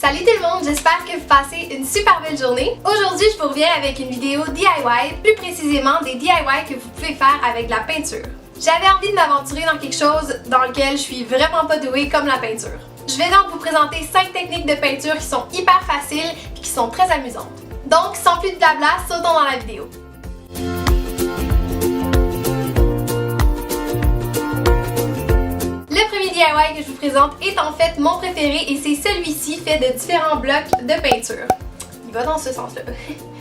Salut tout le monde, j'espère que vous passez une super belle journée. Aujourd'hui, je vous reviens avec une vidéo DIY, plus précisément des DIY que vous pouvez faire avec de la peinture. J'avais envie de m'aventurer dans quelque chose dans lequel je suis vraiment pas douée comme la peinture. Je vais donc vous présenter 5 techniques de peinture qui sont hyper faciles et qui sont très amusantes. Donc, sans plus de blabla, sautons dans la vidéo. Le premier DIY que je vous présente est en fait mon préféré et c'est celui-ci fait de différents blocs de peinture. Il va dans ce sens-là.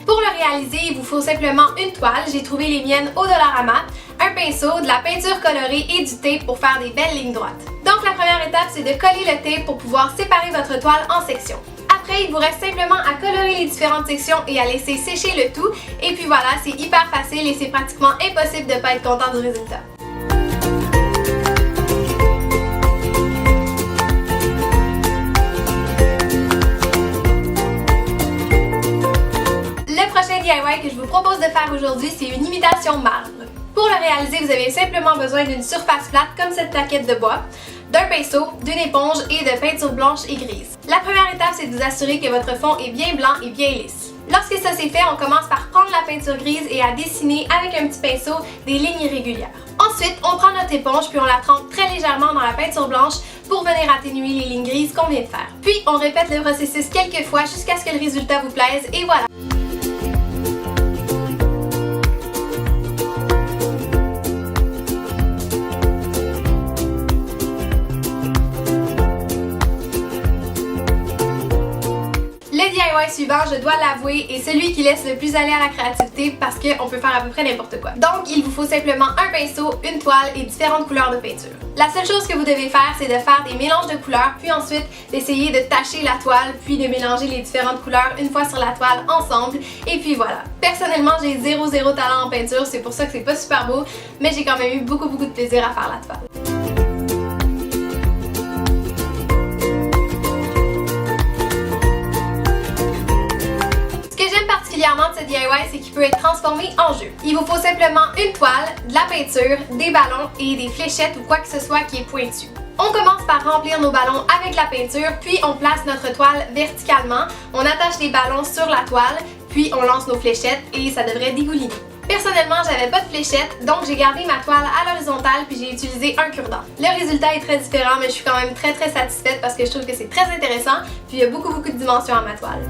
Pour le réaliser, il vous faut simplement une toile, j'ai trouvé les miennes au Dollarama, un pinceau, de la peinture colorée et du tape pour faire des belles lignes droites. Donc la première étape, c'est de coller le tape pour pouvoir séparer votre toile en sections. Après, il vous reste simplement à colorer les différentes sections et à laisser sécher le tout. Et puis voilà, c'est hyper facile et c'est pratiquement impossible de ne pas être content du résultat. Le prochain DIY que je vous propose de faire aujourd'hui, c'est une imitation marbre. Pour le réaliser, vous avez simplement besoin d'une surface plate comme cette plaquette de bois, d'un pinceau, d'une éponge et de peinture blanche et grise. La première étape, c'est de vous assurer que votre fond est bien blanc et bien lisse. Lorsque ça c'est fait, on commence par prendre la peinture grise et à dessiner avec un petit pinceau des lignes irrégulières. Ensuite, on prend notre éponge puis on la trempe très légèrement dans la peinture blanche pour venir atténuer les lignes grises qu'on vient de faire. Puis, on répète le processus quelques fois jusqu'à ce que le résultat vous plaise et voilà! Le DIY suivant, je dois l'avouer, est celui qui laisse le plus aller à la créativité parce qu'on peut faire à peu près n'importe quoi. Donc, il vous faut simplement un pinceau, une toile et différentes couleurs de peinture. La seule chose que vous devez faire, c'est de faire des mélanges de couleurs, puis ensuite d'essayer de tacher la toile, puis de mélanger les différentes couleurs une fois sur la toile ensemble, et puis voilà. Personnellement, j'ai zéro talent en peinture, c'est pour ça que c'est pas super beau, mais j'ai quand même eu beaucoup de plaisir à faire la toile. Particulièrement de ce DIY, c'est qu'il peut être transformé en jeu. Il vous faut simplement une toile, de la peinture, des ballons et des fléchettes ou quoi que ce soit qui est pointu. On commence par remplir nos ballons avec la peinture, puis on place notre toile verticalement, on attache les ballons sur la toile, puis on lance nos fléchettes et ça devrait dégouliner. Personnellement, j'avais pas de fléchettes, donc j'ai gardé ma toile à l'horizontale puis j'ai utilisé un cure-dent. Le résultat est très différent, mais je suis quand même très satisfaite parce que je trouve que c'est très intéressant, puis il y a beaucoup de dimensions à ma toile.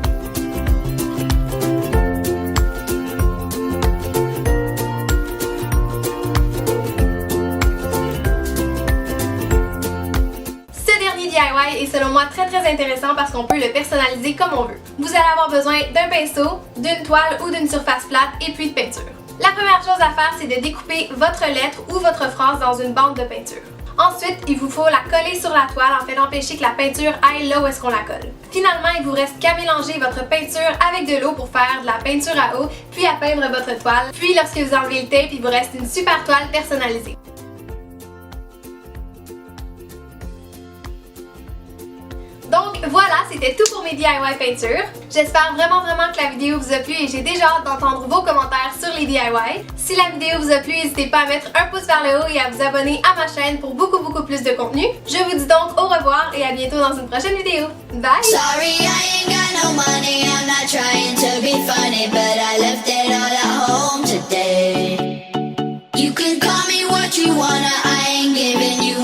DIY est selon moi très intéressant parce qu'on peut le personnaliser comme on veut. Vous allez avoir besoin d'un pinceau, d'une toile ou d'une surface plate et puis de peinture. La première chose à faire, c'est de découper votre lettre ou votre phrase dans une bande de peinture. Ensuite, il vous faut la coller sur la toile afin d'empêcher que la peinture aille là où est-ce qu'on la colle. Finalement, il vous reste qu'à mélanger votre peinture avec de l'eau pour faire de la peinture à eau, puis à peindre votre toile. Puis lorsque vous enlevez le tape, il vous reste une super toile personnalisée. Donc voilà, c'était tout pour mes DIY peinture. J'espère vraiment que la vidéo vous a plu et j'ai déjà hâte d'entendre vos commentaires sur les DIY. Si la vidéo vous a plu, n'hésitez pas à mettre un pouce vers le haut et à vous abonner à ma chaîne pour beaucoup plus de contenu. Je vous dis donc au revoir et à bientôt dans une prochaine vidéo. Bye! Sorry, I ain't got no money, I'm not trying to be funny, but I left it all at home today. You can call me what you wanna, I ain't giving you